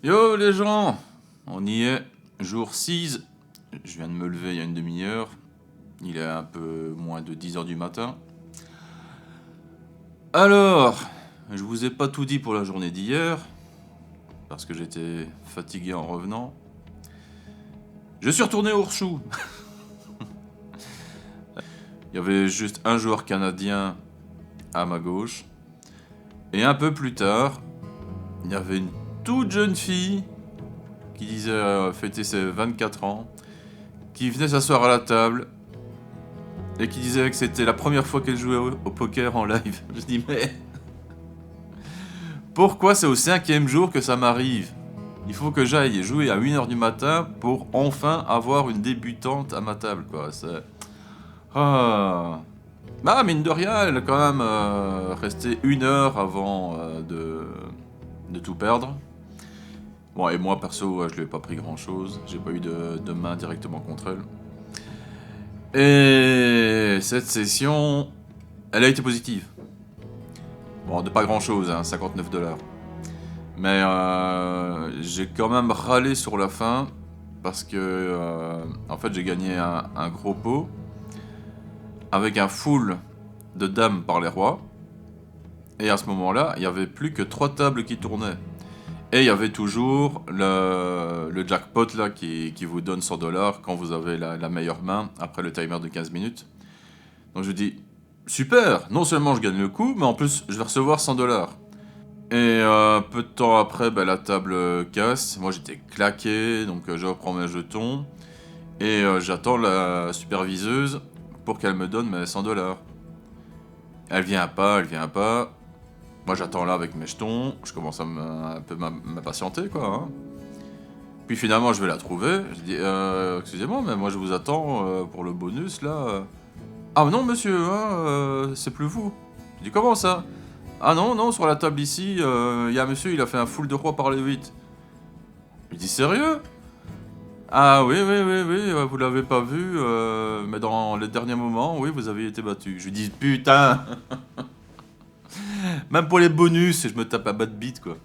Yo les gens, on y est, jour 6, je viens de me lever il y a une demi-heure, il est un peu moins de 10 heures du matin. Alors, je vous ai pas tout dit pour la journée d'hier, parce que j'étais fatigué en revenant. Je suis retourné au Horseshoe. Il y avait juste un joueur canadien à ma gauche, et un peu plus tard, il y avait une toute jeune fille qui disait fêter ses 24 ans, qui venait s'asseoir à la table et qui disait que c'était la première fois qu'elle jouait au poker en live. Je dis mais pourquoi c'est au 5e jour que ça m'arrive? Il faut que j'aille jouer à 1h du matin pour enfin avoir une débutante à ma table, quoi. C'est... Ah... Bah, mine de rien, elle a quand même resté 1 heure avant de tout perdre. Bon, et moi, perso, je lui ai pas pris grand-chose. J'ai pas eu de main directement contre elle. Et cette session, elle a été positive. Bon, de pas grand-chose, hein, 59 $. Mais j'ai quand même râlé sur la fin parce que, en fait, j'ai gagné un gros pot avec un full de dames par les rois. Et à ce moment-là, il y avait plus que 3 tables qui tournaient. Et il y avait toujours le jackpot là qui vous donne 100 $ quand vous avez la meilleure main après le timer de 15 minutes. Donc je dis, super, non seulement je gagne le coup, mais en plus je vais recevoir 100 $. Et peu de temps après, la table casse. Moi j'étais claqué, donc je reprends mes jetons. Et j'attends la superviseuse pour qu'elle me donne mes 100 $. Elle vient pas. Moi j'attends là avec mes jetons, je commence à un peu m'impatienter quoi. Hein. Puis finalement je vais la trouver, je dis excusez-moi mais moi je vous attends pour le bonus là. Ah non monsieur, hein, c'est plus vous. Je dis comment ça? Ah non, sur la table ici, il y a un monsieur, il a fait un full de roi par les 8. Je dis sérieux? Ah oui, vous l'avez pas vu, mais dans les derniers moments, oui, vous avez été battu. Je lui dis putain. Même pour les bonus, je me tape à bas de bite quoi.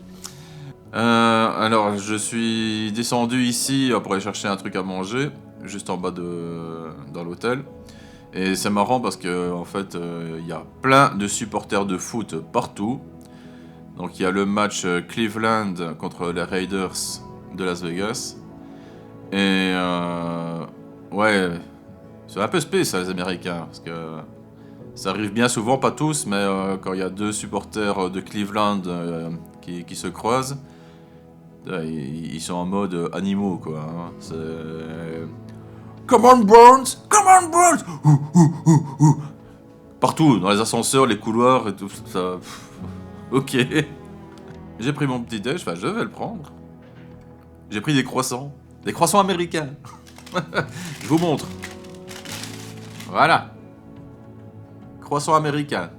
Alors, je suis descendu ici pour aller chercher un truc à manger, juste en bas dans l'hôtel. Et c'est marrant parce que en fait, il y a plein de supporters de foot partout. Donc il y a le match Cleveland contre les Raiders de Las Vegas. Et ouais, c'est un peu spécial les Américains parce que ça arrive bien souvent, pas tous, mais quand il y a deux supporters de Cleveland qui se croisent, ils sont en mode animaux, quoi. Hein. C'est... Come on, Burns! Come on, Burns! Partout, dans les ascenseurs, les couloirs et tout ça. Ok. J'ai pris mon petit déj, enfin, je vais le prendre. J'ai pris des croissants. Des croissants américains. Je vous montre. Voilà. Croissant américain.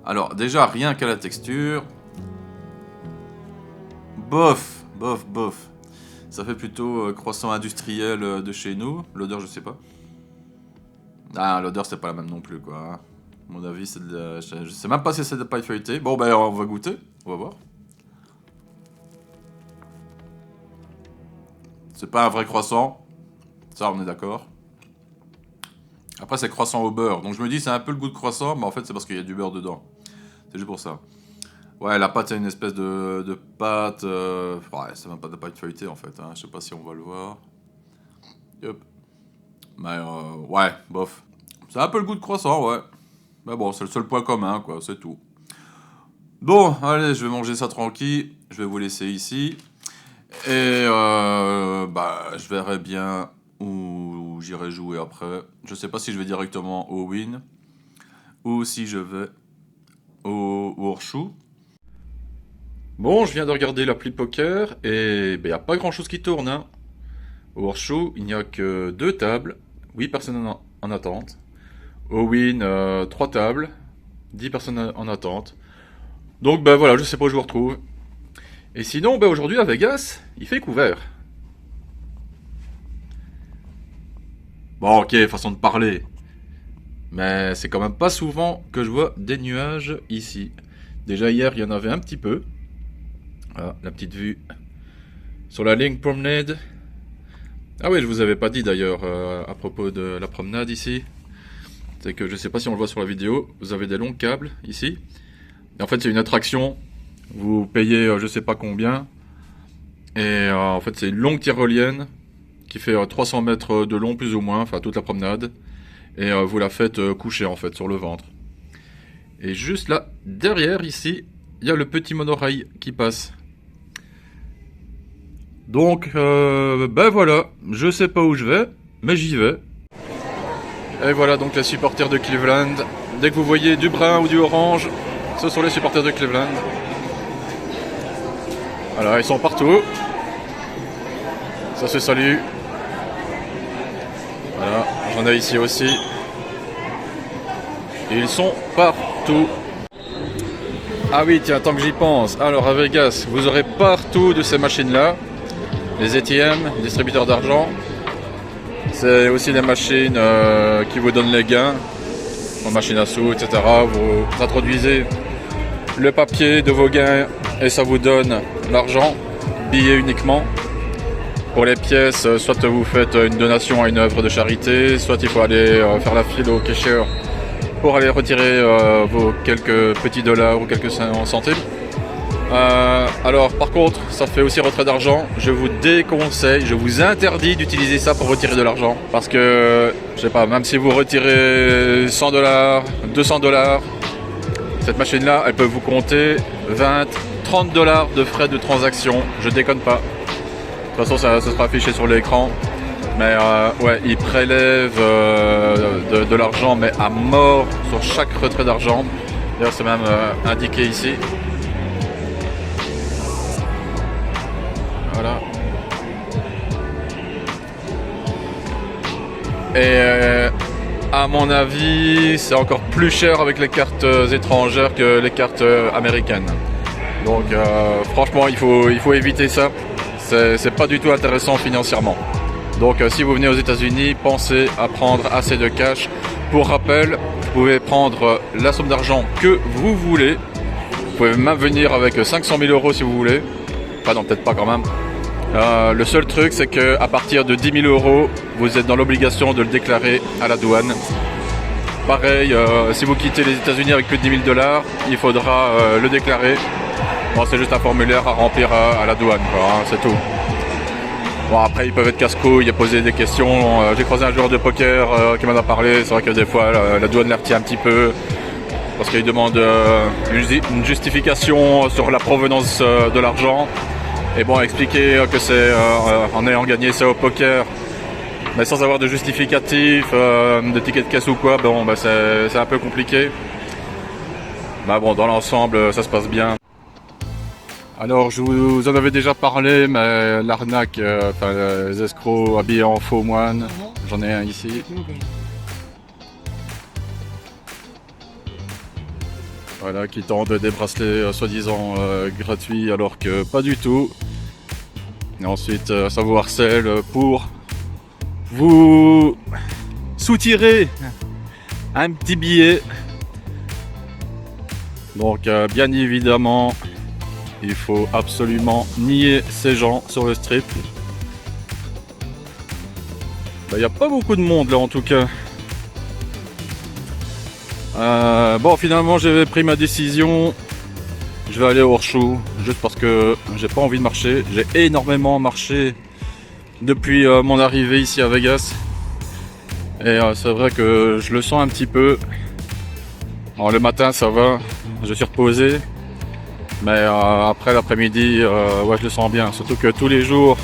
Alors, déjà, rien qu'à la texture. Bof. Ça fait plutôt croissant industriel de chez nous. L'odeur, je sais pas. Ah, l'odeur, c'est pas la même non plus, quoi. À mon avis, c'est de... Je sais même pas si c'est de paille feuilletée. Bon, on va goûter. On va voir. C'est pas un vrai croissant. Ça, on est d'accord. Après, c'est croissant au beurre. Donc, je me dis, c'est un peu le goût de croissant, mais en fait, c'est parce qu'il y a du beurre dedans. C'est juste pour ça. Ouais, la pâte, c'est une espèce de pâte... Ouais, c'est même pas de pâte feuilletée, en fait. Hein. Je sais pas si on va le voir. Yep. Mais ouais, bof. C'est un peu le goût de croissant, ouais. Mais bon, c'est le seul point commun, quoi, c'est tout. Bon, allez, je vais manger ça tranquille. Je vais vous laisser ici. Et je verrai bien où j'irai jouer après. Je sais pas si je vais directement au Win ou si je vais au Horseshoe. Bon, je viens de regarder l'appli poker et il n'y a pas grand chose qui tourne. Hein. Au Horseshoe, il n'y a que 2 tables, 8 personnes en attente. Au Win, 3 tables, 10 personnes en attente. Donc voilà, je sais pas où je vous retrouve. Et sinon, aujourd'hui à Vegas, il fait couvert. Bon, ok, façon de parler. Mais c'est quand même pas souvent que je vois des nuages ici. Déjà hier, il y en avait un petit peu. Voilà, la petite vue sur la ligne promenade. Ah oui, je vous avais pas dit d'ailleurs à propos de la promenade ici. C'est que je sais pas si on le voit sur la vidéo, vous avez des longs câbles ici. Et en fait, c'est une attraction. Vous payez je sais pas combien. Et en fait, c'est une longue tyrolienne qui fait 300 mètres de long plus ou moins, enfin toute la promenade. Et vous la faites coucher en fait sur le ventre. Et juste là, derrière ici, il y a le petit monorail qui passe. Donc, ben voilà, je sais pas où je vais, mais j'y vais. Et voilà donc les supporters de Cleveland. Dès que vous voyez du brun ou du orange, ce sont les supporters de Cleveland. Voilà, ils sont partout. Ça se salue. Voilà, j'en ai ici aussi. Ils sont partout. Ah oui, tiens, tant que j'y pense. Alors à Vegas, vous aurez partout de ces machines-là. Les ATM, distributeurs d'argent. C'est aussi des machines qui vous donnent les gains. En machine à sous, etc. Vous introduisez le papier de vos gains et ça vous donne l'argent, billets uniquement. Pour les pièces, soit vous faites une donation à une œuvre de charité, soit il faut aller faire la file au cashier pour aller retirer vos quelques petits dollars ou quelques centimes. Alors par contre, ça fait aussi retrait d'argent. Je vous déconseille, je vous interdis d'utiliser ça pour retirer de l'argent. Parce que, je sais pas, même si vous retirez 100 dollars, 200 dollars, cette machine-là, elle peut vous compter 20, 30 dollars de frais de transaction. Je déconne pas. De toute façon, ça sera affiché sur l'écran. Mais ouais, ils prélèvent de l'argent, mais à mort sur chaque retrait d'argent. D'ailleurs, c'est même indiqué ici. Voilà. Et à mon avis, c'est encore plus cher avec les cartes étrangères que les cartes américaines. Donc franchement, il faut éviter ça. C'est pas du tout intéressant financièrement. Donc si vous venez aux États-Unis, pensez à prendre assez de cash. Pour rappel, vous pouvez prendre la somme d'argent que vous voulez. Vous pouvez même venir avec 500 000 euros si vous voulez. Enfin non, peut-être pas quand même. Le seul truc, c'est qu'à partir de 10 000 euros, vous êtes dans l'obligation de le déclarer à la douane. Pareil, si vous quittez les États-Unis avec plus de 10 000 dollars, il faudra le déclarer. Bon, c'est juste un formulaire à remplir à la douane, quoi, hein, c'est tout. Bon, après, ils peuvent être casse-couilles, poser des questions. J'ai croisé un joueur de poker qui m'en a parlé. C'est vrai que des fois, la douane les retient un petit peu. Parce qu'ils demandent une justification sur la provenance de l'argent. Et bon, expliquer que c'est en ayant gagné ça au poker, mais sans avoir de justificatif, de ticket de caisse ou quoi, bon, bah, c'est un peu compliqué. Bah bon, dans l'ensemble, ça se passe bien. Alors, je vous en avais déjà parlé, mais l'arnaque, les escrocs habillés en faux moine, j'en ai un ici. Voilà, qui tendent des bracelets soi-disant gratuits, alors que pas du tout. Et ensuite, ça vous harcèle pour vous soutirer un petit billet. Donc, bien évidemment, il faut absolument nier ces gens sur le strip. Il n'y a pas beaucoup de monde là en tout cas. Bon, finalement j'avais pris ma décision. Je vais aller au Horseshoe juste parce que j'ai pas envie de marcher. J'ai énormément marché depuis mon arrivée ici à Vegas. Et c'est vrai que je le sens un petit peu. Alors, le matin ça va, je suis reposé. Mais après l'après-midi, ouais, je le sens bien. Surtout que tous les jours,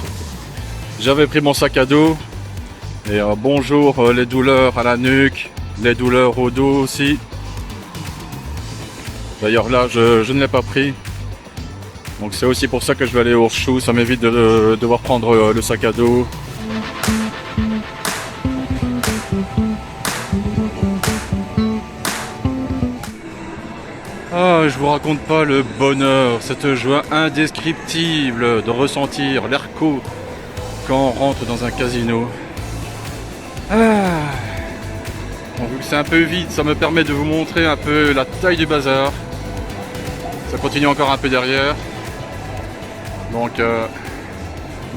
j'avais pris mon sac à dos. Et bonjour les douleurs à la nuque, les douleurs au dos aussi. D'ailleurs là, je ne l'ai pas pris. Donc c'est aussi pour ça que je vais aller au Horseshoe. Ça m'évite de devoir prendre le sac à dos. Ah, je vous raconte pas le bonheur, cette joie indescriptible de ressentir l'airco quand on rentre dans un casino. Bon, vu que c'est un peu vide, ça me permet de vous montrer un peu la taille du bazar. Ça continue encore un peu derrière. Donc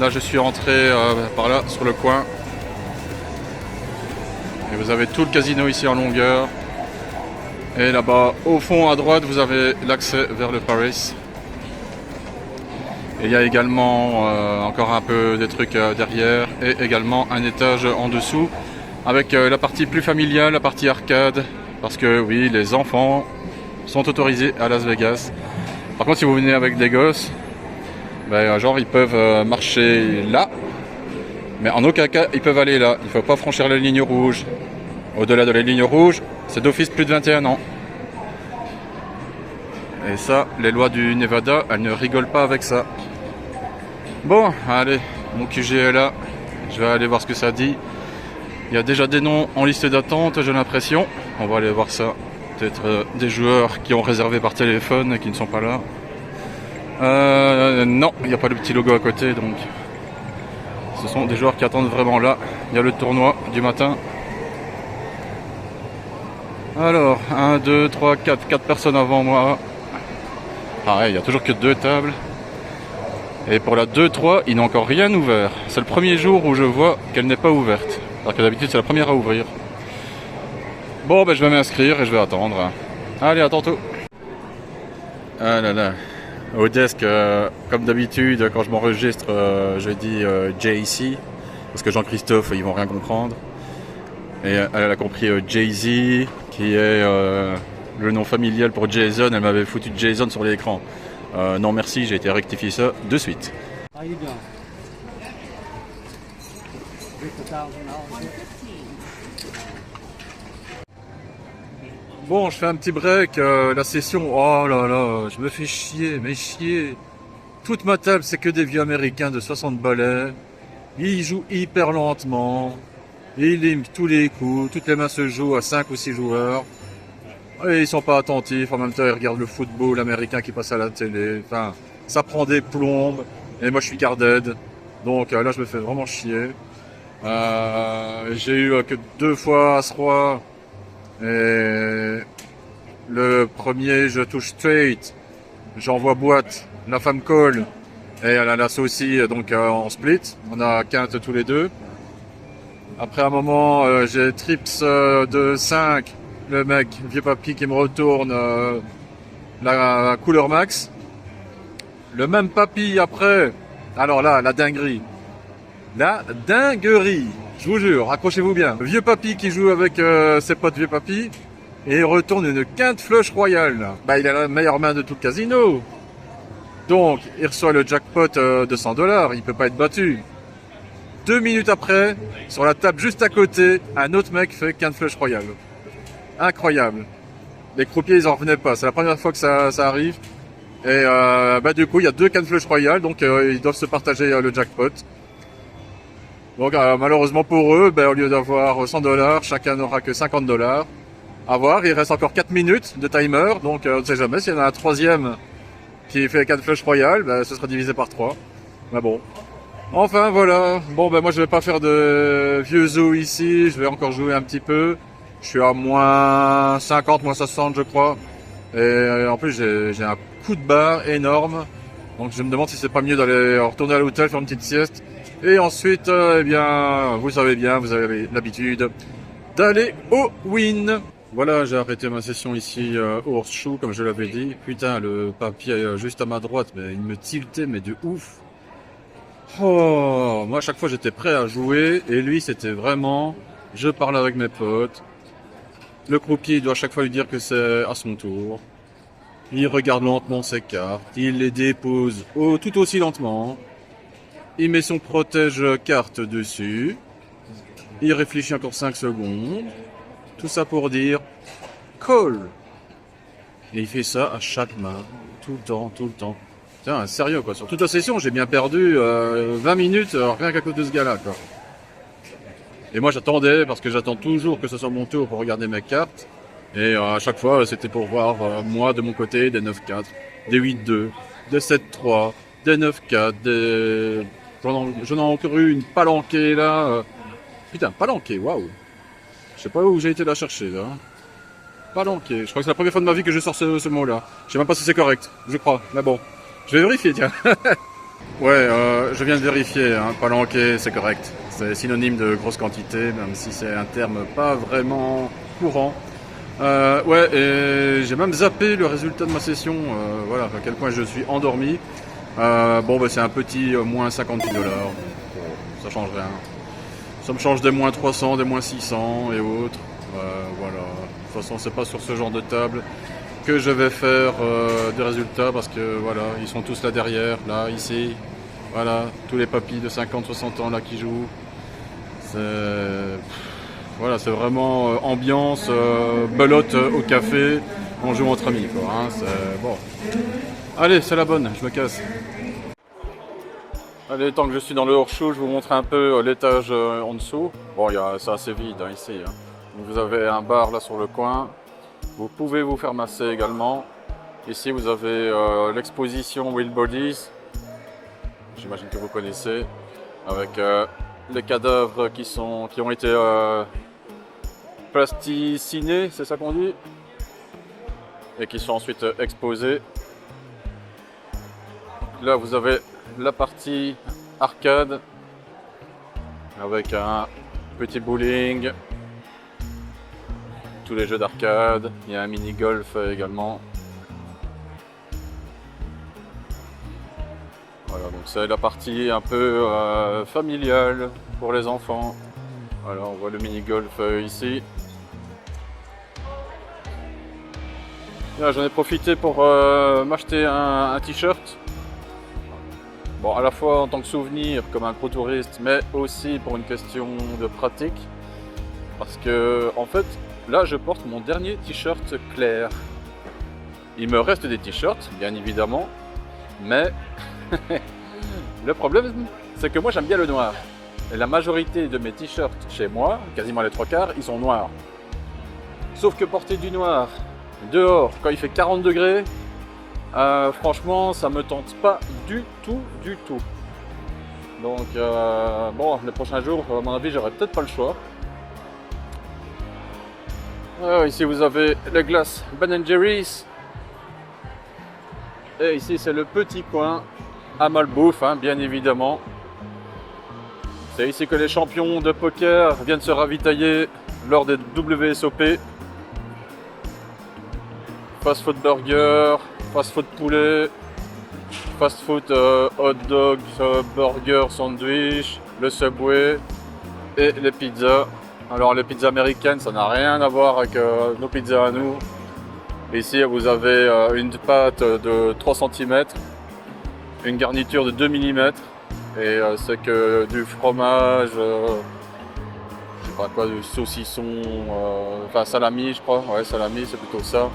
là je suis rentré par là sur le coin. Et vous avez tout le casino ici en longueur. Et là-bas au fond à droite vous avez l'accès vers le Paris. Et il y a également encore un peu des trucs derrière. Et également un étage en dessous. Avec la partie plus familiale, la partie arcade. Parce que oui, les enfants sont autorisés à Las Vegas. Par contre si vous venez avec des gosses, ben, genre ils peuvent marcher là, mais en aucun cas ils peuvent aller là. Il ne faut pas franchir la ligne rouge. Au-delà de la ligne rouge, c'est d'office plus de 21 ans. Et ça, les lois du Nevada, elles ne rigolent pas avec ça. Bon, allez, mon QG est là. Je vais aller voir ce que ça dit. Il y a déjà des noms en liste d'attente, j'ai l'impression. On va aller voir ça. Peut-être des joueurs qui ont réservé par téléphone et qui ne sont pas là. Non, il n'y a pas le petit logo à côté, donc ce sont des joueurs qui attendent vraiment là. Il y a le tournoi du matin. Alors, 1, 2, 3, 4 personnes avant moi. Pareil, il n'y a toujours que 2 tables. Et pour la 2-3, il n'a encore rien ouvert. C'est le premier jour où je vois qu'elle n'est pas ouverte. Alors que d'habitude, c'est la première à ouvrir. Bon, ben je vais m'inscrire et je vais attendre. Allez, à tantôt. Ah là là. Au desk, comme d'habitude, quand je m'enregistre, je dis JC. Parce que Jean-Christophe, ils vont rien comprendre. Et elle a compris Jay-Z, qui est le nom familial pour Jason. Elle m'avait foutu Jason sur l'écran. Non merci, j'ai été rectifier ça de suite. Bon, je fais un petit break, la session, oh là là, je me fais chier, mais chier. Toute ma table, c'est que des vieux américains de 60 balais. Ils jouent hyper lentement. Ils liment tous les coups, toutes les mains se jouent à 5 ou 6 joueurs. Et ils sont pas attentifs, en même temps ils regardent le football américain qui passe à la télé. Enfin, ça prend des plombes. Et moi je suis garded. Donc là je me fais vraiment chier. J'ai eu que 2 fois As-Roi. Et le premier je touche straight. J'envoie boîte. La femme call. Et elle a l'as aussi, donc en split. On a quinte tous les deux. Après un moment, j'ai trips de 5. Le mec, vieux papy qui me retourne la couleur max. Le même papy après. Alors là, la dinguerie. La dinguerie. Je vous jure, accrochez-vous bien. Le vieux papy qui joue avec ses potes vieux papy. Et il retourne une quinte flush royale. Bah, il a la meilleure main de tout le casino. Donc, il reçoit le jackpot de 100 $. Il peut pas être battu. 2 minutes après, sur la table juste à côté, un autre mec fait quinte flush royale. Incroyable. Les croupiers, ils en revenaient pas. C'est la première fois que ça arrive. Et bah, du coup, il y a 2 quintes flush royales, donc ils doivent se partager le jackpot. Donc malheureusement pour eux, bah, au lieu d'avoir 100 $, chacun n'aura que 50 $. À voir, il reste encore 4 minutes de timer, donc on ne sait jamais. S'il y en a un troisième qui fait 4 flush royales, bah, ce sera divisé par 3. Mais bon. Enfin voilà. Bon, ben moi je vais pas faire de vieux zoo ici, je vais encore jouer un petit peu. Je suis à moins 50, moins 60 je crois. Et en plus j'ai un coup de barre énorme. Donc je me demande si c'est pas mieux d'aller retourner à l'hôtel, faire une petite sieste. Et ensuite, eh bien, vous savez bien, vous avez l'habitude d'aller au win. Voilà, j'ai arrêté ma session ici au Horseshoe, comme je l'avais dit. Putain, le papier juste à ma droite, mais il me tiltait, mais de ouf. Oh, moi à chaque fois j'étais prêt à jouer, et lui c'était vraiment, je parle avec mes potes. Le croupier il doit à chaque fois lui dire que c'est à son tour. Il regarde lentement ses cartes, il les dépose tout aussi lentement. Il met son protège-carte dessus. Il réfléchit encore 5 secondes. Tout ça pour dire call. Et il fait ça à chaque main, tout le temps, tout le temps. Tiens, sérieux quoi, sur toute la session j'ai bien perdu 20 minutes rien qu'à cause de ce gars-là quoi. Et moi j'attendais, parce que j'attends toujours que ce soit mon tour pour regarder mes cartes. Et à chaque fois c'était pour voir moi de mon côté des 9-4, des 8-2, des 7-3, des 9-4, des... J'en ai encore eu une palanquée là. Putain, palanquée, waouh. Je sais pas où j'ai été la chercher là. Palanquée, je crois que c'est la première fois de ma vie que je sors ce mot là. Je sais même pas si c'est correct, je crois, mais bon. Je vais vérifier, tiens. Ouais, je viens de vérifier, hein, palanqué, c'est correct. C'est synonyme de grosse quantité, même si c'est un terme pas vraiment courant. Ouais, et j'ai même zappé le résultat de ma session, voilà, à quel point je suis endormi. Bon, bah, c'est un petit moins 58 $, donc, ça change rien. Ça me change des moins 300, des moins 600 et autres. Voilà. De toute façon, c'est pas sur ce genre de table que je vais faire des résultats parce que voilà, ils sont tous là derrière, là, ici. Voilà, tous les papis de 50-60 ans là qui jouent. Voilà, c'est vraiment ambiance, belote au café, on joue entre amis quoi. Hein, bon. Allez, c'est la bonne, je me casse. Allez, tant que je suis dans le hors-show, je vous montre un peu l'étage en dessous. Bon, c'est assez vide hein, ici. Hein. Donc, vous avez un bar là sur le coin. Vous pouvez vous faire masser également. Ici, vous avez l'exposition Will Bodies. J'imagine que vous connaissez. Avec les cadavres qui ont été plasticinés, c'est ça qu'on dit? Et qui sont ensuite exposés. Là, vous avez la partie arcade avec un petit bowling, tous les jeux d'arcade, il y a un mini golf également. Voilà, donc c'est la partie un peu familiale pour les enfants. Voilà, on voit le mini golf ici. Là, j'en ai profité pour m'acheter un t-shirt. Bon, à la fois en tant que souvenir, comme un gros touriste, mais aussi pour une question de pratique. Parce que, en fait, là, je porte mon dernier t-shirt clair. Il me reste des t-shirts, bien évidemment, mais le problème, c'est que moi, j'aime bien le noir. Et la majorité de mes t-shirts chez moi, quasiment les 3/4, ils sont noirs. Sauf que porter du noir dehors, quand il fait 40 degrés, franchement, ça me tente pas du tout. Donc, bon, les prochains jours, à mon avis, j'aurai peut-être pas le choix. Ici, vous avez les glaces Ben Jerry's. Et ici, c'est le petit coin à malbouffe, hein, bien évidemment. C'est ici que les champions de poker viennent se ravitailler lors des WSOP. Fast food burger, fast food poulet, fast food hot dog, burger, sandwich, le Subway et les pizzas. Alors les pizzas américaines, ça n'a rien à voir avec nos pizzas à nous. Ici vous avez une pâte de 3 cm, une garniture de 2 mm et c'est que du fromage, je sais pas quoi, du saucisson, enfin salami je crois, ouais salami c'est plutôt ça.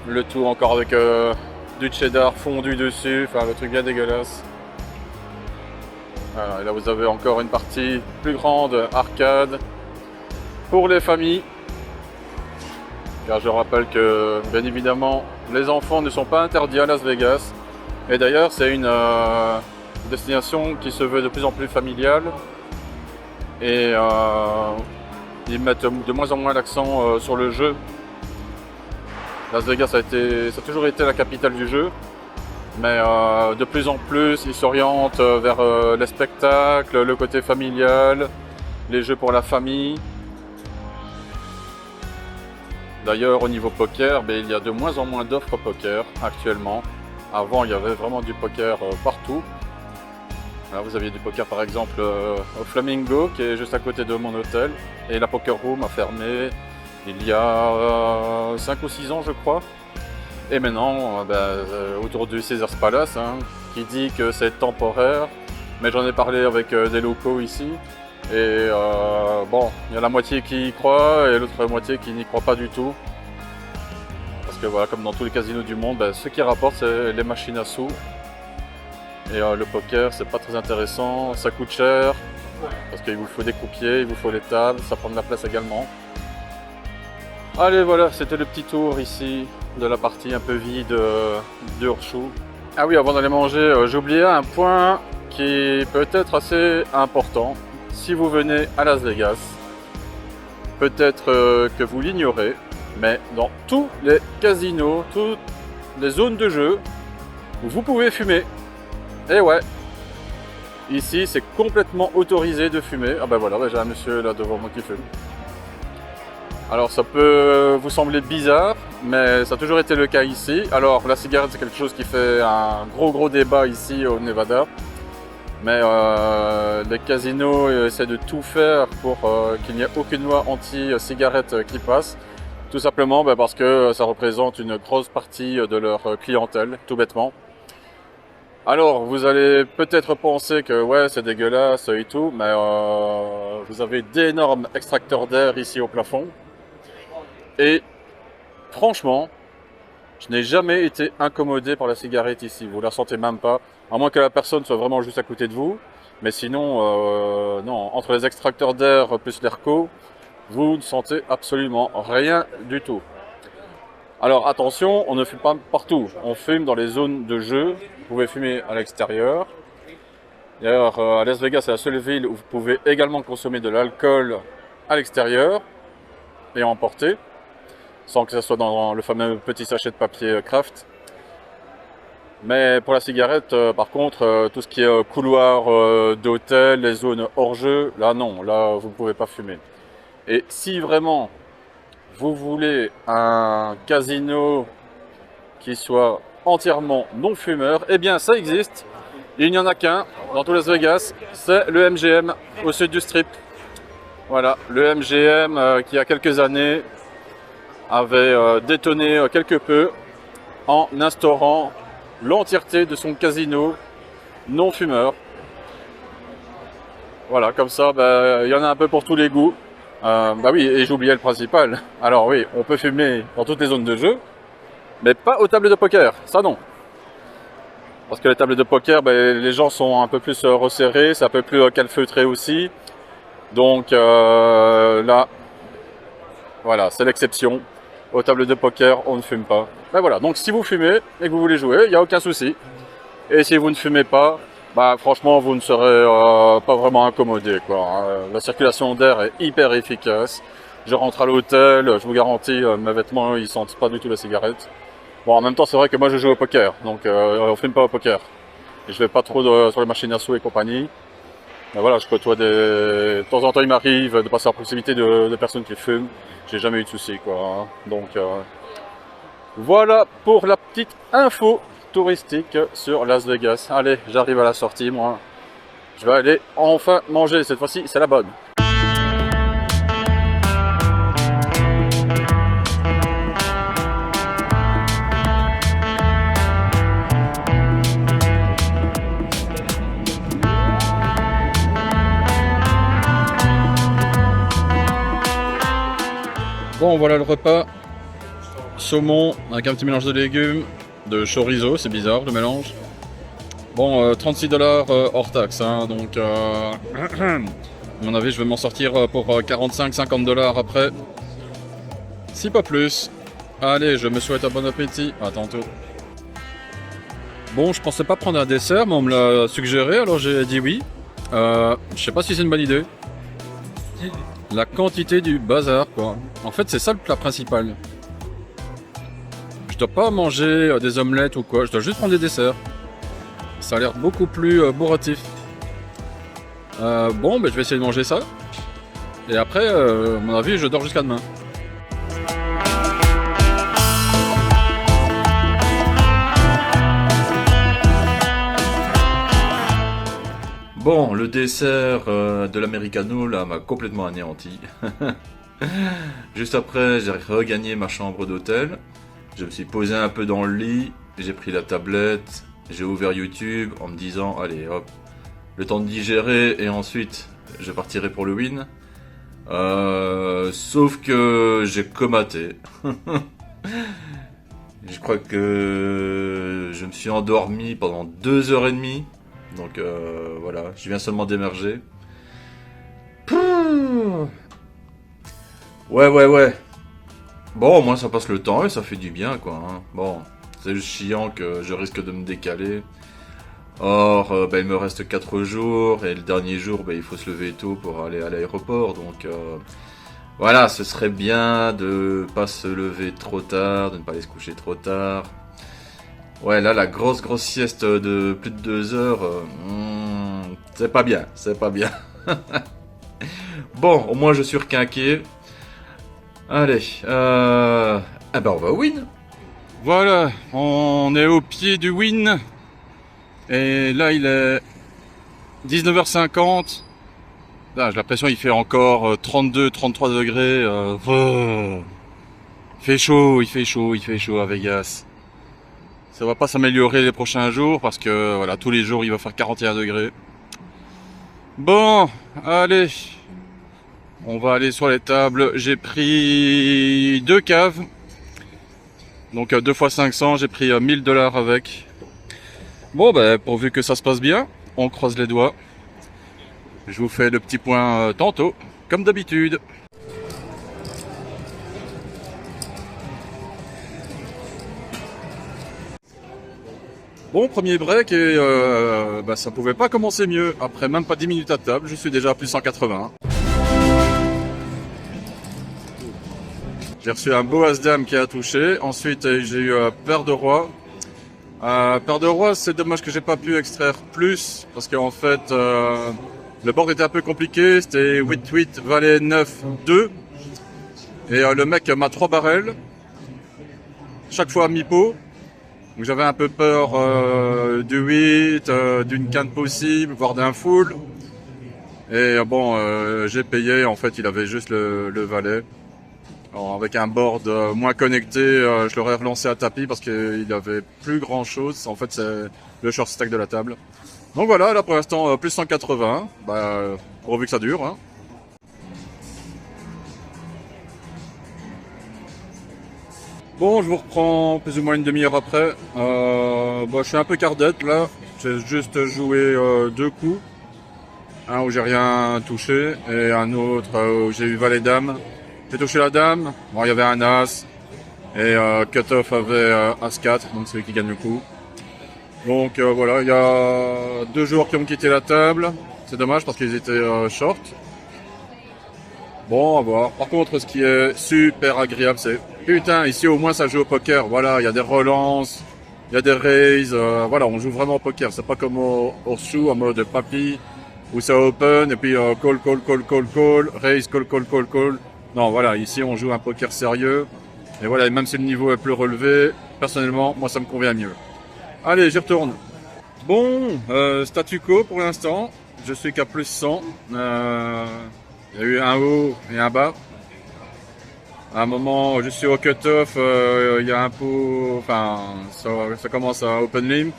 Le tout encore avec du cheddar fondu dessus, enfin le truc bien dégueulasse. Voilà, et là vous avez encore une partie plus grande arcade pour les familles. Car je rappelle que bien évidemment les enfants ne sont pas interdits à Las Vegas. Et d'ailleurs c'est une destination qui se veut de plus en plus familiale. Et ils mettent de moins en moins l'accent sur le jeu. Las Vegas ça a toujours été la capitale du jeu, mais de plus en plus ils s'orientent vers les spectacles, le côté familial, les jeux pour la famille. D'ailleurs au niveau poker, il y a de moins en moins d'offres poker actuellement. Avant il y avait vraiment du poker partout. Là, vous aviez du poker par exemple au Flamingo qui est juste à côté de mon hôtel, et la Poker Room a fermé il y a 5 ou 6 ans je crois. Et maintenant autour du Caesars Palace, hein, qui dit que c'est temporaire, mais j'en ai parlé avec des locaux ici et bon, il y a la moitié qui y croit et l'autre moitié qui n'y croit pas du tout, parce que voilà, comme dans tous les casinos du monde, ce qui rapporte c'est les machines à sous, et le poker c'est pas très intéressant, ça coûte cher parce qu'il vous faut des croupiers, il vous faut les tables, ça prend de la place également. Allez voilà, c'était le petit tour ici de la partie un peu vide du hors-show. Ah oui, avant d'aller manger, j'ai oublié un point qui peut être assez important. Si vous venez à Las Vegas, peut-être que vous l'ignorez, mais dans tous les casinos, toutes les zones de jeu, vous pouvez fumer. Et ouais, ici c'est complètement autorisé de fumer. Ah ben voilà, j'ai un monsieur là devant moi qui fume. Alors ça peut vous sembler bizarre, mais ça a toujours été le cas ici. Alors la cigarette c'est quelque chose qui fait un gros débat ici au Nevada. Mais les casinos essaient de tout faire pour qu'il n'y ait aucune loi anti-cigarette qui passe. Tout simplement parce que ça représente une grosse partie de leur clientèle, tout bêtement. Alors vous allez peut-être penser que ouais c'est dégueulasse et tout, mais vous avez d'énormes extracteurs d'air ici au plafond. Et franchement, je n'ai jamais été incommodé par la cigarette ici, vous la sentez même pas, à moins que la personne soit vraiment juste à côté de vous. Mais sinon, non, entre les extracteurs d'air plus l'ERCO, vous ne sentez absolument rien du tout. Alors attention, on ne fume pas partout, on fume dans les zones de jeu, vous pouvez fumer à l'extérieur. D'ailleurs, à Las Vegas, c'est la seule ville où vous pouvez également consommer de l'alcool à l'extérieur et emporter, sans que ce soit dans le fameux petit sachet de papier Kraft. Mais pour la cigarette, par contre, tout ce qui est couloir d'hôtel, les zones hors jeu, là non, là vous ne pouvez pas fumer. Et si vraiment vous voulez un casino qui soit entièrement non fumeur, eh bien ça existe. Il n'y en a qu'un dans tout Las Vegas, c'est le MGM au sud du Strip. Voilà, le MGM qui il y a quelques années avait détonné quelque peu en instaurant l'entièreté de son casino non fumeur. Voilà, comme ça, il y en a un peu pour tous les goûts. Bah oui, et j'oubliais le principal. Alors oui, on peut fumer dans toutes les zones de jeu, mais pas aux tables de poker, ça non. Parce que les tables de poker, les gens sont un peu plus resserrés, c'est un peu plus calfeutré aussi. Donc là, voilà, c'est l'exception. Aux tables de poker, on ne fume pas. Ben voilà, donc si vous fumez et que vous voulez jouer, il n'y a aucun souci. Et si vous ne fumez pas, franchement, vous ne serez pas vraiment incommodé, quoi. La circulation d'air est hyper efficace. Je rentre à l'hôtel, je vous garantis, mes vêtements, ils sentent pas du tout la cigarette. Bon, en même temps, c'est vrai que moi, je joue au poker, donc on fume pas au poker. Et je vais pas trop sur les machines à sous et compagnie. Mais voilà, je côtoie de temps en temps, il m'arrive de passer à proximité de personnes qui fument. J'ai jamais eu de soucis, quoi. Donc, voilà pour la petite info touristique sur Las Vegas. Allez, j'arrive à la sortie, moi. Je vais aller enfin manger. Cette fois-ci, c'est la bonne. Bon, voilà le repas. Saumon avec un petit mélange de légumes, de chorizo, c'est bizarre le mélange. Bon, 36 $ hors taxe, hein, donc à mon avis je vais m'en sortir pour 45-50 $ après. Si pas plus. Allez, je me souhaite un bon appétit, à tantôt. Bon, je pensais pas prendre un dessert, mais on me l'a suggéré, alors j'ai dit oui. Je sais pas si c'est une bonne idée. La quantité du bazar, quoi. En fait, c'est ça le plat principal. Je dois pas manger des omelettes ou quoi, je dois juste prendre des desserts. Ça a l'air beaucoup plus bourratif. Bon, je vais essayer de manger ça. Et après, à mon avis, je dors jusqu'à demain. Bon, le dessert de l'americano là m'a complètement anéanti. Juste après, j'ai regagné ma chambre d'hôtel. Je me suis posé un peu dans le lit, j'ai pris la tablette, j'ai ouvert YouTube en me disant allez hop, le temps de digérer et ensuite je partirai pour le win. Sauf que j'ai comaté. Je crois que je me suis endormi pendant 2h30. Donc voilà, je viens seulement d'émerger. Ouais. Bon, au moins ça passe le temps et ça fait du bien, quoi. Hein. Bon, c'est juste chiant que je risque de me décaler. Or, il me reste 4 jours et le dernier jour, il faut se lever tôt pour aller à l'aéroport. Donc voilà, ce serait bien de pas se lever trop tard, de ne pas aller se coucher trop tard. Ouais, là, la grosse sieste de plus de 2 heures, c'est pas bien, c'est pas bien. Bon, au moins je suis requinqué. Allez, ah ben on va win. Voilà, on est au pied du Win. Et là, il est 19h50. Là, j'ai l'impression qu'il fait encore 32, 33 degrés. Il fait chaud, il fait chaud, il fait chaud à Vegas. Ça va pas s'améliorer les prochains jours parce que voilà, tous les jours il va faire 41 degrés. Bon, allez. On va aller sur les tables. J'ai pris 2 caves. Donc 2 fois 500, j'ai pris $1000 avec. Bon, ben, pourvu que ça se passe bien, on croise les doigts. Je vous fais le petit point tantôt, comme d'habitude. Bon, premier break et ça pouvait pas commencer mieux. Après même pas 10 minutes à table, je suis déjà à plus 180. J'ai reçu un beau As-Dame qui a touché. Ensuite, j'ai eu paire de roi. Paire de roi, c'est dommage que j'ai pas pu extraire plus parce qu'en fait, le board était un peu compliqué. C'était 8-8, valet 9-2. Et le mec m'a 3 barrels. Chaque fois à mi-pot. Donc j'avais un peu peur du 8, d'une canne possible, voire d'un full. Et j'ai payé. En fait, il avait juste le valet. Alors, avec un board moins connecté, je l'aurais relancé à tapis parce qu'il avait plus grand chose. En fait, c'est le short stack de la table. Donc voilà, là pour l'instant, plus 180. Pourvu que ça dure. Hein. Bon, je vous reprends plus ou moins une demi-heure après. Je suis un peu cardette là. J'ai juste joué 2 coups. Un où j'ai rien touché et un autre où j'ai eu valet-dame. J'ai touché la dame, bon, il y avait un as, et cut-off avait as-4, donc celui qui gagne le coup. Donc voilà, il y a 2 joueurs qui ont quitté la table, c'est dommage parce qu'ils étaient short. Bon, à voir. Par contre, ce qui est super agréable, c'est putain, ici au moins ça joue au poker, voilà, il y a des relances, il y a des raises, voilà, on joue vraiment au poker, c'est pas comme au horseshoe en mode papy, où c'est open, et puis call, raise, call. Non, voilà, ici on joue un poker sérieux. Et voilà, et même si le niveau est plus relevé, personnellement, moi ça me convient mieux. Allez, j'y retourne. Bon, statu quo pour l'instant. Je suis qu'à plus 100. Il y a eu un haut et un bas. À un moment, je suis au cut-off, il y a un pot, enfin, ça commence à open limp.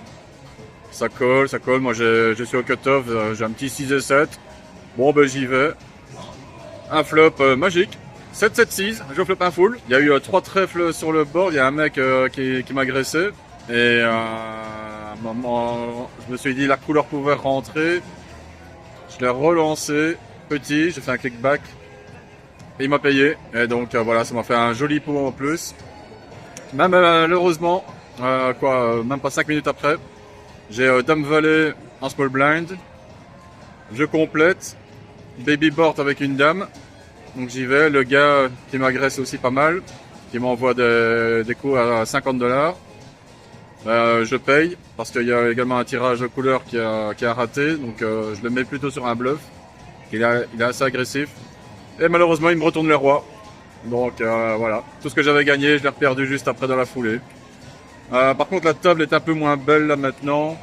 Ça colle. Moi, je suis au cut-off, j'ai un petit 6 et 7. Bon, j'y vais. Un flop magique. 7-7-6, je flop un full. Il y a eu 3 trèfles sur le board. Il y a un mec qui m'a agressé. Et à un moment, je me suis dit la couleur pouvait rentrer. Je l'ai relancé. Petit, j'ai fait un clickback. Et il m'a payé. Et donc voilà, ça m'a fait un joli pot en plus. Même malheureusement, même pas 5 minutes après, j'ai Dame Valet en small blind. Je complète. Baby board avec une dame. Donc j'y vais, le gars qui m'agresse aussi pas mal, qui m'envoie des coups à $50. Je paye parce qu'il y a également un tirage de couleur qui a raté, donc je le mets plutôt sur un bluff. Il est assez agressif. Et malheureusement il me retourne les rois. Donc voilà, tout ce que j'avais gagné, je l'ai perdu juste après dans la foulée. Par contre la table est un peu moins belle là maintenant.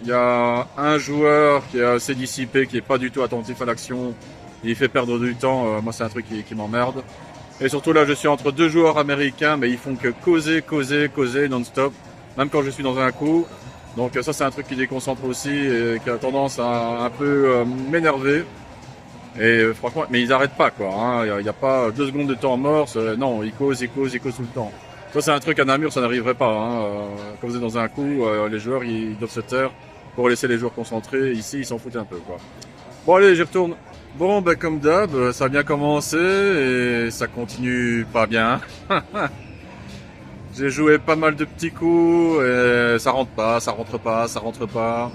Il y a un joueur qui est assez dissipé, qui est pas du tout attentif à l'action. Il fait perdre du temps, moi c'est un truc qui m'emmerde. Et surtout là je suis entre 2 joueurs américains, mais ils font que causer non-stop, même quand je suis dans un coup. Donc ça c'est un truc qui déconcentre aussi et qui a tendance à un peu m'énerver. Et franchement, mais ils n'arrêtent pas quoi, hein. Il n'y a pas 2 secondes de temps mort, non, ils causent tout le temps. Ça c'est un truc à Namur, ça n'arriverait pas. Hein. Quand vous êtes dans un coup, les joueurs ils doivent se taire pour laisser les joueurs concentrés. Ici ils s'en foutent un peu quoi. Bon allez, j'y retourne. Bon, comme d'hab, ça a bien commencé et ça continue pas bien. J'ai joué pas mal de petits coups et ça rentre pas.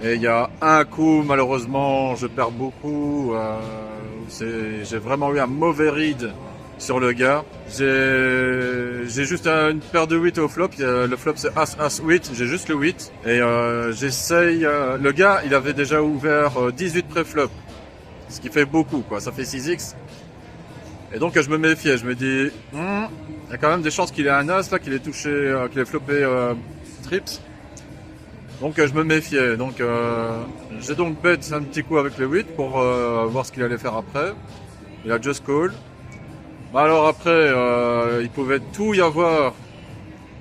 Et il y a un coup, malheureusement, je perds beaucoup. J'ai vraiment eu un mauvais read sur le gars. J'ai juste une paire de 8 au flop. Le flop c'est As 8. J'ai juste le 8. Et j'essaye... le gars, il avait déjà ouvert 18 pré-flop. Ce qui fait beaucoup, quoi. Ça fait 6x. Et donc je me méfiais. Je me dis... il y a quand même des chances qu'il ait un As, là, qu'il ait touché... qu'il ait floppé trips. Donc je me méfiais. Donc j'ai donc bet un petit coup avec le 8 pour voir ce qu'il allait faire après. Il a just call. Bah alors après, il pouvait tout y avoir.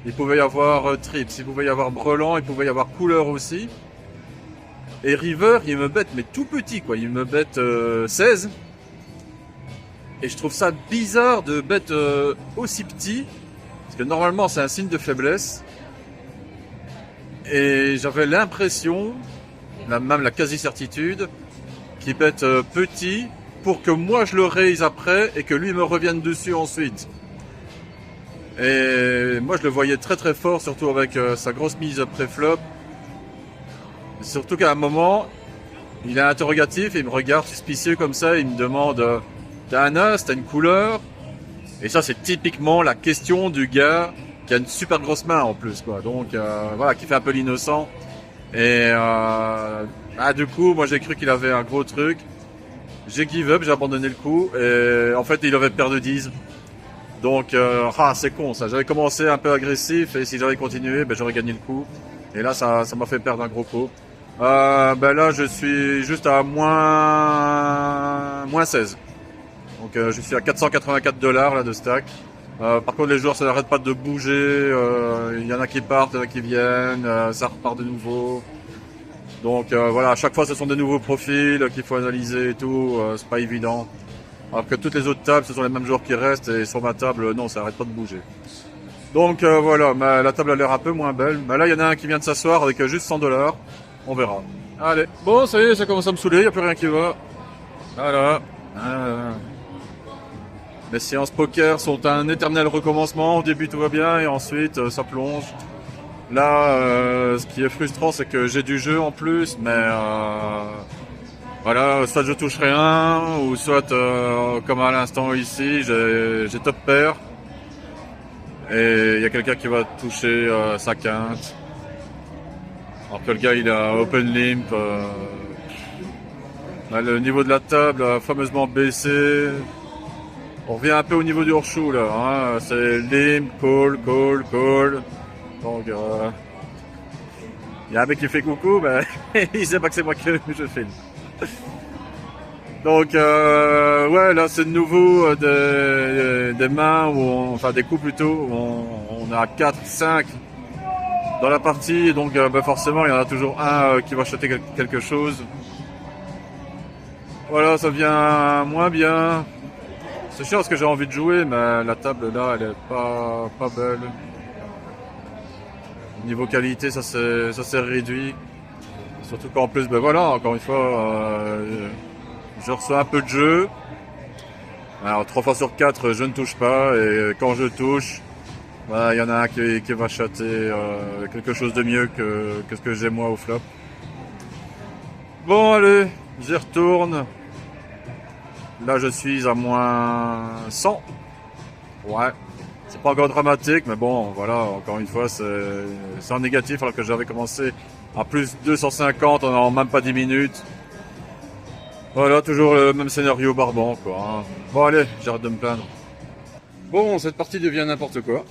Il pouvait y avoir trips, il pouvait y avoir brelan, il pouvait y avoir couleur aussi. Et river, il me bête mais tout petit quoi. Il me bête 16. Et je trouve ça bizarre de bet aussi petit. Parce que normalement c'est un signe de faiblesse. Et j'avais l'impression, même la quasi-certitude, qu'il bête petit pour que moi je le raise après et que lui me revienne dessus ensuite. Et moi je le voyais très très fort, surtout avec sa grosse mise pré-flop. Surtout qu'à un moment, il est interrogatif et il me regarde suspicieux comme ça, il me demande t'as un as, t'as une couleur? Et ça c'est typiquement la question du gars qui a une super grosse main en plus quoi. Donc voilà, qui fait un peu l'innocent. Et du coup, moi j'ai cru qu'il avait un gros truc. J'ai give up, j'ai abandonné le coup et en fait il avait paire de 10. Donc c'est con ça. J'avais commencé un peu agressif et si j'avais continué, j'aurais gagné le coup. Et là ça m'a fait perdre un gros coup. Là je suis juste à moins 16. Donc je suis à $484 là de stack. Par contre les joueurs ça n'arrête pas de bouger. Il y en a qui partent, il y en a qui viennent, ça repart de nouveau. Donc voilà, à chaque fois ce sont des nouveaux profils qu'il faut analyser et tout, c'est pas évident. Alors que toutes les autres tables, ce sont les mêmes joueurs qui restent et sur ma table, non, ça arrête pas de bouger. Donc voilà, la table a l'air un peu moins belle. Mais là, il y en a un qui vient de s'asseoir avec juste $100. On verra. Allez, bon, ça y est, ça commence à me saouler, il n'y a plus rien qui va. Voilà. Les séances poker sont un éternel recommencement. Au début, tout va bien et ensuite, ça plonge. Là, ce qui est frustrant, c'est que j'ai du jeu en plus, mais voilà, soit je touche rien, ou soit, comme à l'instant ici, j'ai top pair, et il y a quelqu'un qui va toucher sa quinte. Alors que le gars, il a open limp. Le niveau de la table a fameusement baissé. On revient un peu au niveau du hors-chou, là. Hein. C'est limp, call, call, call. Donc, il y a un mec qui fait coucou, il sait pas que c'est moi que je filme. Donc, ouais, là, c'est de nouveau des mains, enfin des coups plutôt, où on a 4, 5 dans la partie, donc forcément, il y en a toujours un qui va acheter quelque chose. Voilà, ça devient moins bien. C'est chiant parce que j'ai envie de jouer, mais la table, là, elle est pas belle. Niveau qualité, ça s'est réduit. Surtout qu'en plus, voilà, encore une fois, je reçois un peu de jeu. Alors 3 fois sur 4, je ne touche pas. Et quand je touche, il y en a un qui va chatter quelque chose de mieux que ce que j'ai moi au flop. Bon, allez, j'y retourne. Là, je suis à moins 100. Ouais. C'est pas encore dramatique, mais bon, voilà, encore une fois, c'est en négatif alors que j'avais commencé à plus 250 en même pas 10 minutes. Voilà, toujours le même scénario barbant, quoi. Hein. Bon, allez, j'arrête de me plaindre. Bon, cette partie devient n'importe quoi.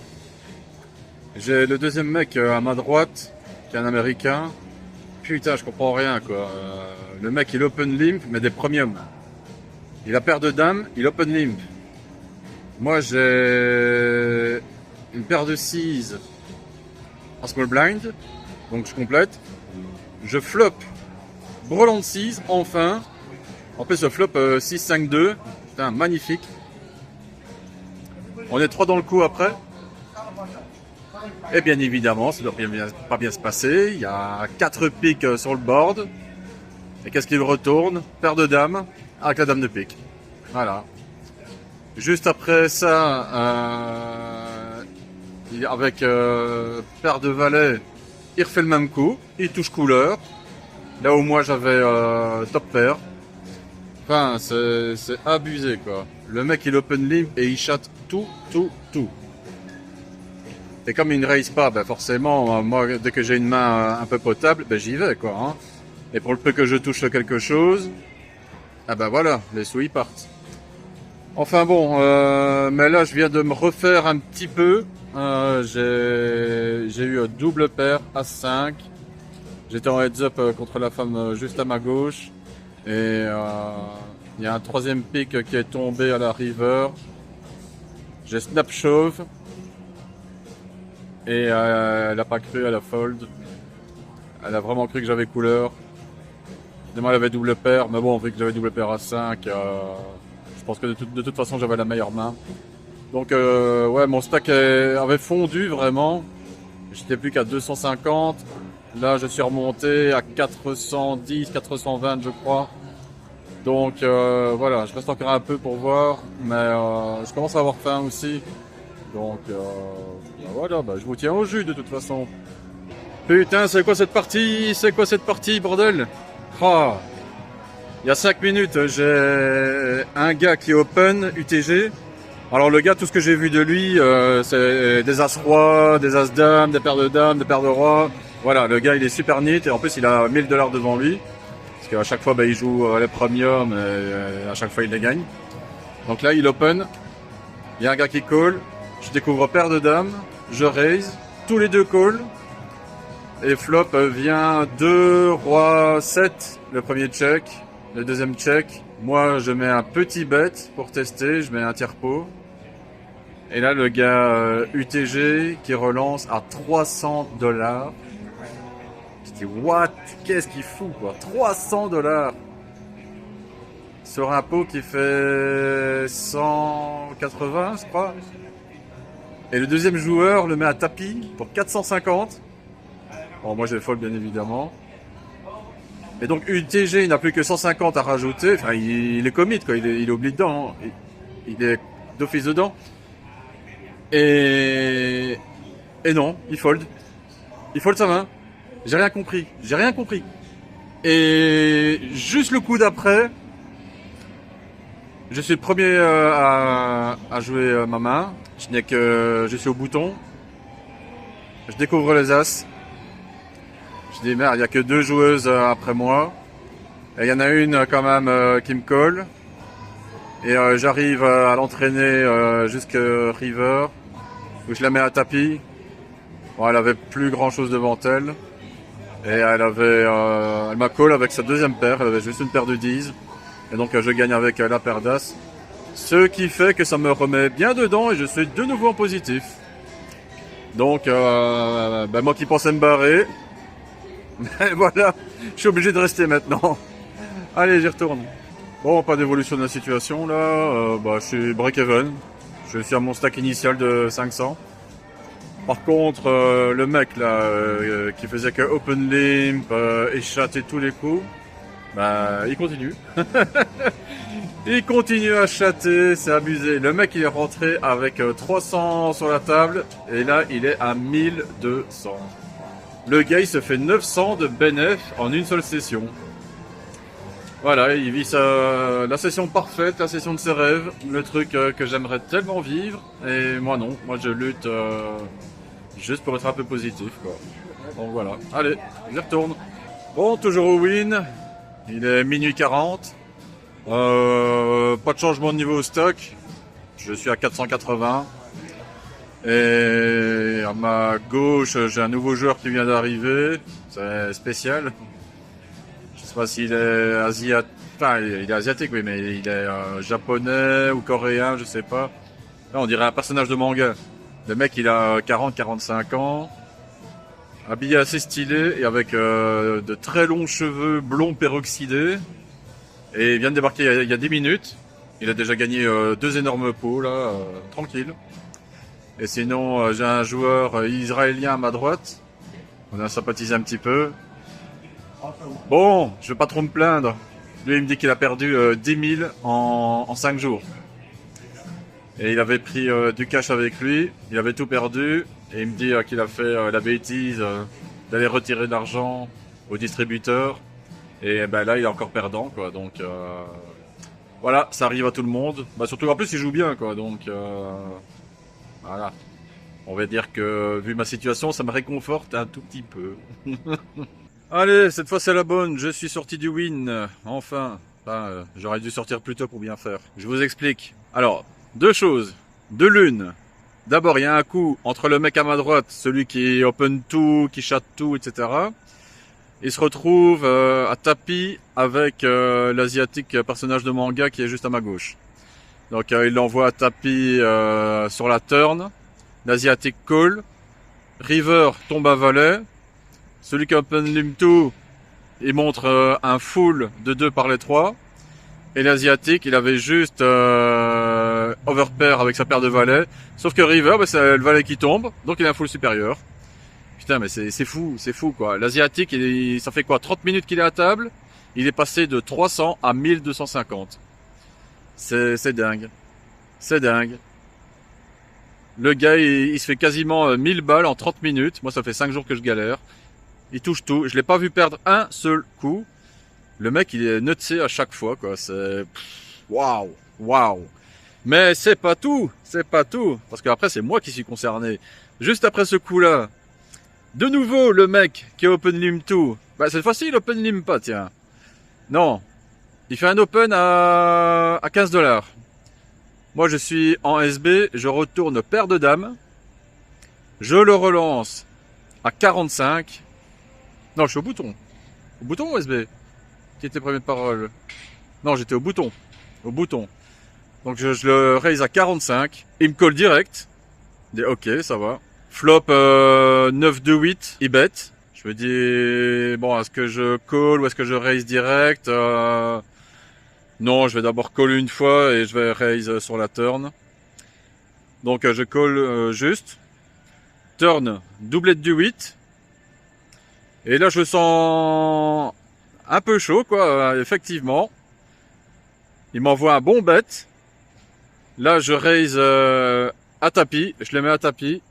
J'ai le deuxième mec à ma droite, qui est un américain. Putain, je comprends rien, quoi. Le mec, il open limp, mais des premiums. Il a paire de dames, il open limp. Moi, j'ai une paire de 6 en small blind, donc je complète. Je flop brelan de 6, enfin. En plus, je flop 6-5-2. Putain, magnifique. On est 3 dans le coup après. Et bien évidemment, ça ne doit pas bien se passer. Il y a 4 piques sur le board. Et qu'est-ce qu'il retourne? Paire de dames avec la dame de pique. Voilà. Juste après ça, avec paire de valets, il refait le même coup. Il touche couleur. Là où moi j'avais top pair. Enfin, c'est abusé, quoi. Le mec, il open limp et il chatte tout. Et comme il ne raise pas, ben forcément, moi, dès que j'ai une main un peu potable, ben j'y vais, quoi. Hein. Et pour le peu que je touche quelque chose, ah ben voilà, les sous, ils partent. Enfin bon, mais là, je viens de me refaire un petit peu. J'ai eu double paire, As-5. J'étais en heads-up contre la femme juste à ma gauche. Et il y a un troisième pic qui est tombé à la river. J'ai snap chauve. Et elle a pas cru à la fold. Elle a vraiment cru que j'avais couleur. Finalement, elle avait double paire. Mais bon, vu que j'avais double paire à 5, je pense que de toute façon, j'avais la meilleure main. Donc, ouais, mon stack avait fondu vraiment. J'étais plus qu'à 250. Là, je suis remonté à 410, 420, je crois. Donc, voilà, je reste encore un peu pour voir. Mais je commence à avoir faim aussi. Donc, bah voilà, bah, je vous tiens au jus de toute façon. Putain, c'est quoi cette partie? C'est quoi cette partie, bordel? Oh. Il y a 5 minutes, j'ai un gars qui est open, UTG. Alors le gars, tout ce que j'ai vu de lui, c'est des As-Roi, des As-Dames, des paires de Dames, des paires de Rois. Voilà, le gars, il est super neat et en plus, il a 1000 $ devant lui. Parce qu'à chaque fois, bah, il joue les premiums et à chaque fois, il les gagne. Donc là, il open. Il y a un gars qui call. Je découvre paire de dames, je raise, tous les deux call. Et flop vient 2, roi, 7, le premier check, le deuxième check. Moi, je mets un petit bet pour tester, je mets un tiers pot. Et là, le gars UTG qui relance à 300 $. Je dis, what? Qu'est-ce qu'il fout, quoi? 300 $ sur un pot qui fait 180, je crois. Et le deuxième joueur le met à tapis pour 450. Bon, moi j'ai fold bien évidemment. Et donc UTG il n'a plus que 150 à rajouter. Enfin, il est commit quoi, il est oublié dedans. Hein. Il est d'office dedans. Et non, il fold. Il fold sa main. J'ai rien compris. Et juste le coup d'après, je suis le premier à jouer ma main. Je suis au bouton. Je découvre les As. Je dis merde, il n'y a que 2 joueuses après moi. Et il y en a une quand même qui me colle. Et j'arrive à l'entraîner jusqu'à river. Où je la mets à tapis. Bon, elle avait plus grand chose devant elle. Et elle m'a call avec sa deuxième paire. Elle avait juste une paire de 10. Et donc je gagne avec la paire d'As. Ce qui fait que ça me remet bien dedans et je suis de nouveau en positif. Donc, moi qui pensais me barrer, voilà, je suis obligé de rester maintenant. Allez, j'y retourne. Bon, pas d'évolution de la situation là, je suis break-even. Je suis à mon stack initial de 500. Par contre, le mec là, qui faisait que open limp et chatter tous les coups, il continue. Il continue à chatter, c'est abusé. Le mec il est rentré avec 300 sur la table et là il est à 1200. Le gars il se fait 900 de bénéf en une seule session. Voilà, il vit la session parfaite, la session de ses rêves, le truc que j'aimerais tellement vivre. Et moi non, moi je lutte juste pour être un peu positif quoi. Donc voilà, allez, j'y retourne. Bon, toujours au win, il est minuit 40. Pas de changement de niveau au stock. Je suis à 480. Et à ma gauche, j'ai un nouveau joueur qui vient d'arriver. C'est spécial. Je sais pas s'il est asiatique. Enfin, il est asiatique, oui, mais il est japonais ou coréen, je sais pas. Là, on dirait un personnage de manga. Le mec, il a 40-45 ans. Habillé assez stylé et avec de très longs cheveux blonds peroxydés. Et il vient de débarquer il y a 10 minutes. Il a déjà gagné 2 énormes pots, là, tranquille. Et sinon, j'ai un joueur israélien à ma droite. On a sympathisé un petit peu. Bon, je vais pas trop me plaindre. Lui, il me dit qu'il a perdu 10 000 en 5 jours. Et il avait pris du cash avec lui. Il avait tout perdu. Et il me dit qu'il a fait la bêtise d'aller retirer de l'argent au distributeur. Et là, il est encore perdant, quoi. Donc, Voilà, ça arrive à tout le monde. Bah, surtout en plus, il joue bien, quoi. Donc, voilà. On va dire que, vu ma situation, ça me réconforte un tout petit peu. Allez, cette fois c'est la bonne. Je suis sorti du win. Enfin. J'aurais dû sortir plus tôt pour bien faire. Je vous explique. Alors, deux choses. De l'une. D'abord, il y a un coup entre le mec à ma droite, celui qui open tout, qui chatte tout, etc. Il se retrouve à tapis avec l'asiatique personnage de manga qui est juste à ma gauche. Donc il l'envoie à tapis sur la turn. L'asiatique call. River tombe à valet. Celui qui open lim 2, il montre un full de 2 par les 3. Et l'asiatique, il avait juste overpair avec sa paire de valets. Sauf que River, bah, c'est le valet qui tombe, donc il a un full supérieur. Putain, mais c'est fou quoi. L'asiatique, ça fait quoi, 30 minutes qu'il est à table. Il est passé de 300 à 1250. C'est dingue. C'est dingue. Le gars, il se fait quasiment 1000 balles en 30 minutes. Moi, ça fait 5 jours que je galère. Il touche tout. Je l'ai pas vu perdre un seul coup. Le mec, il est nutsé à chaque fois, quoi. C'est... Waouh. Waouh. Mais c'est pas tout. C'est pas tout. Parce qu'après, c'est moi qui suis concerné. Juste après ce coup-là, de nouveau, le mec qui est open lim 2. Bah, cette fois-ci, il open lim pas, tiens. Non. Il fait un open à 15 $. Moi, je suis en SB. Je retourne paire de dames. Je le relance à 45. Non, je suis au bouton. Au bouton ou SB? Qui était première parole? Non, j'étais au bouton. Au bouton. Donc je le raise à 45. Il me colle direct. Il dit ok, ça va. Flop 9-2-8. Il bet. Je me dis, bon, est-ce que je call ou est-ce que je raise direct? Non, je vais d'abord call une fois et je vais raise sur la turn. Donc je call juste. Turn, doublette du 8. Et là, je le sens un peu chaud, quoi, effectivement. Il m'envoie un bon bet. Là, je raise à tapis. Je le mets à tapis.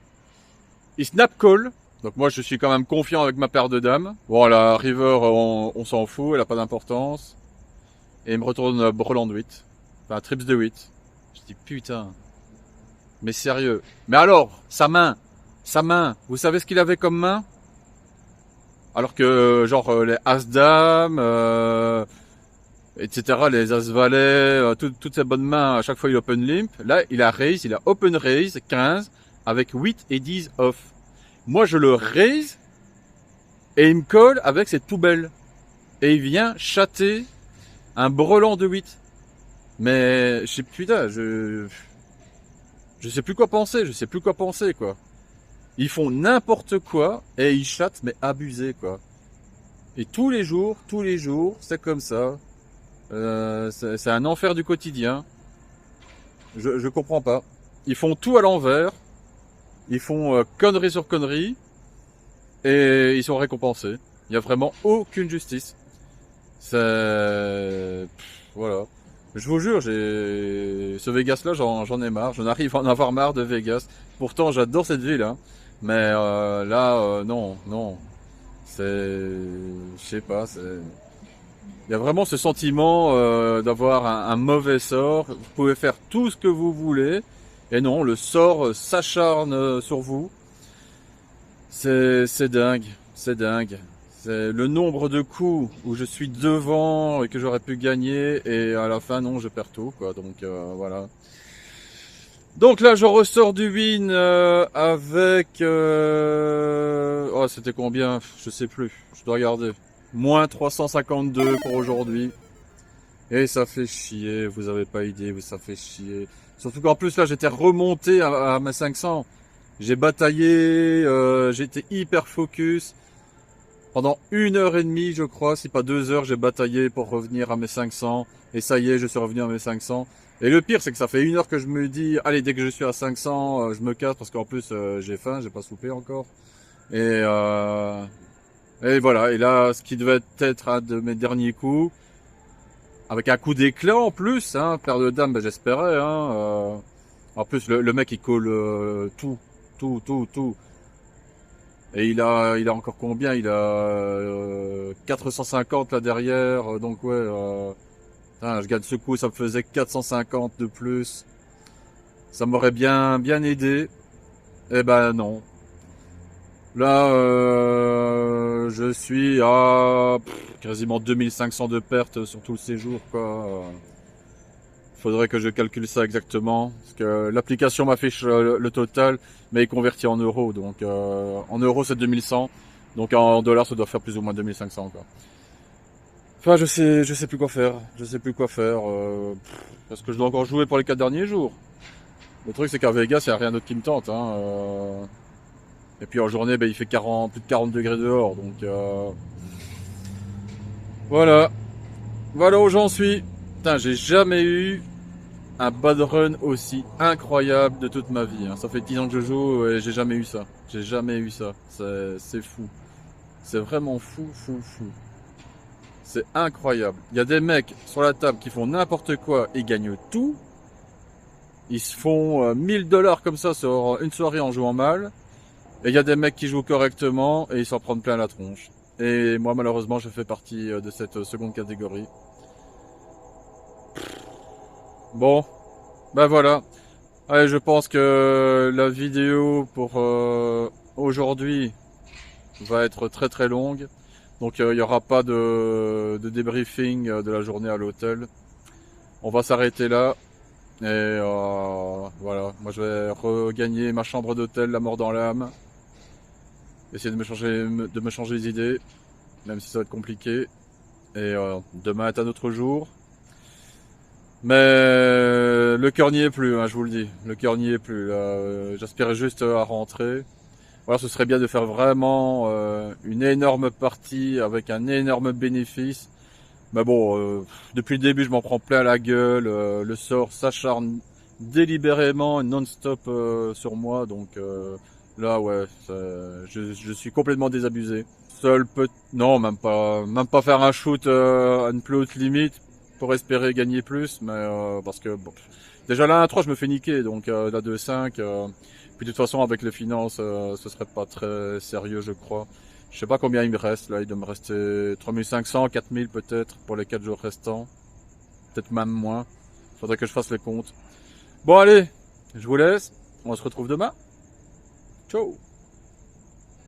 Il snap call. Donc moi, je suis quand même confiant avec ma paire de dames. Bon, la river, on s'en fout. Elle a pas d'importance. Et il me retourne brelan de 8. Enfin, trips de 8. Je dis, putain. Mais sérieux. Mais alors, sa main. Vous savez ce qu'il avait comme main? Alors que, genre, les As-Dames, etc., les As-Valets, toutes ces bonnes mains, à chaque fois il open limp. Là, il a open raise 15, avec 8 et 10 off. Moi, je le raise, et il me colle avec cette poubelle. Et il vient chatter un brelan de 8. Mais, putain, je sais plus quoi penser, quoi. Ils font n'importe quoi et ils chattent, mais abusés, quoi. Et tous les jours, c'est comme ça. C'est un enfer du quotidien. Je comprends pas. Ils font tout à l'envers. Ils font conneries sur conneries. Et ils sont récompensés. Il y a vraiment aucune justice. Voilà. Je vous jure, ce Vegas-là, j'en ai marre. J'en arrive à en avoir marre de Vegas. Pourtant, j'adore cette ville, hein. Mais non. Je sais pas. Il y a vraiment ce sentiment d'avoir un mauvais sort. Vous pouvez faire tout ce que vous voulez. Et non, le sort s'acharne sur vous. C'est dingue. C'est dingue. C'est le nombre de coups où je suis devant et que j'aurais pu gagner. Et à la fin, non, je perds tout, quoi. Donc voilà. Donc là, je ressors du win avec... Oh, c'était combien? Je sais plus. Je dois regarder. Moins 352 pour aujourd'hui. Et ça fait chier. Vous avez pas idée, ça fait chier. Surtout qu'en plus, là, j'étais remonté à mes 500. J'ai bataillé. J'étais hyper focus. Pendant 1h30, je crois, si pas 2 heures, j'ai bataillé pour revenir à mes 500. Et ça y est, je suis revenu à mes 500. Et le pire, c'est que ça fait 1 heure que je me dis, allez, dès que je suis à 500, je me casse parce qu'en plus, j'ai faim, j'ai pas soupé encore. Et voilà. Et là, ce qui devait être un de mes derniers coups, avec un coup d'éclat en plus, hein, paire de dames, ben, j'espérais. Hein, en plus, le mec, il colle tout. Et il a encore combien? Il a 450 là derrière. Donc ouais. Putain, je gagne ce coup, ça me faisait 450 de plus. Ça m'aurait bien aidé. Eh ben non. Là, je suis à quasiment 2500 de pertes sur tout le séjour, quoi. Faudrait que je calcule ça exactement. Parce que l'application m'affiche le total, mais il convertit en euros. Donc, en euros, c'est 2100. Donc, en dollars, ça doit faire plus ou moins 2500, quoi. Enfin, je sais plus quoi faire. Je sais plus quoi faire. Parce que je dois encore jouer pour les 4 derniers jours. Le truc, c'est qu'à Vegas, il n'y a rien d'autre qui me tente, hein. Et puis en journée, ben, il fait plus de 40 degrés dehors. Donc, voilà. Voilà où j'en suis. Putain, j'ai jamais eu un bad run aussi incroyable de toute ma vie, hein. Ça fait 10 ans que je joue et j'ai jamais eu ça. J'ai jamais eu ça. C'est fou. C'est vraiment fou, fou, fou. C'est incroyable. Il y a des mecs sur la table qui font n'importe quoi et gagnent tout. Ils se font 1000 dollars comme ça sur une soirée en jouant mal. Et il y a des mecs qui jouent correctement et ils s'en prennent plein la tronche. Et moi, malheureusement, je fais partie de cette seconde catégorie. Bon, ben voilà. Allez, je pense que la vidéo pour aujourd'hui va être très très longue. Donc il n'y aura pas de débriefing de la journée à l'hôtel. On va s'arrêter là. Et voilà, moi je vais regagner ma chambre d'hôtel, la mort dans l'âme. Essayer de me changer les idées, même si ça va être compliqué. Et demain est un autre jour. Mais le cœur n'y est plus, hein, je vous le dis. Le cœur n'y est plus. J'aspirais juste à rentrer. Voilà, ce serait bien de faire vraiment une énorme partie avec un énorme bénéfice. Mais bon, depuis le début, je m'en prends plein la gueule. Le sort s'acharne délibérément, non-stop sur moi. Donc là, ouais, je suis complètement désabusé. Non, même pas faire un shoot à une plus haute limite pour espérer gagner plus, mais parce que bon, déjà la 1-3, je me fais niquer, donc la 2-5. Puis de toute façon, avec les finances, ce serait pas très sérieux, je crois. Je sais pas combien il me reste, là. Il doit me rester 3500, 4000 peut-être pour les 4 jours restants. Peut-être même moins. Faudrait que je fasse les comptes. Bon, allez, je vous laisse. On se retrouve demain. Ciao.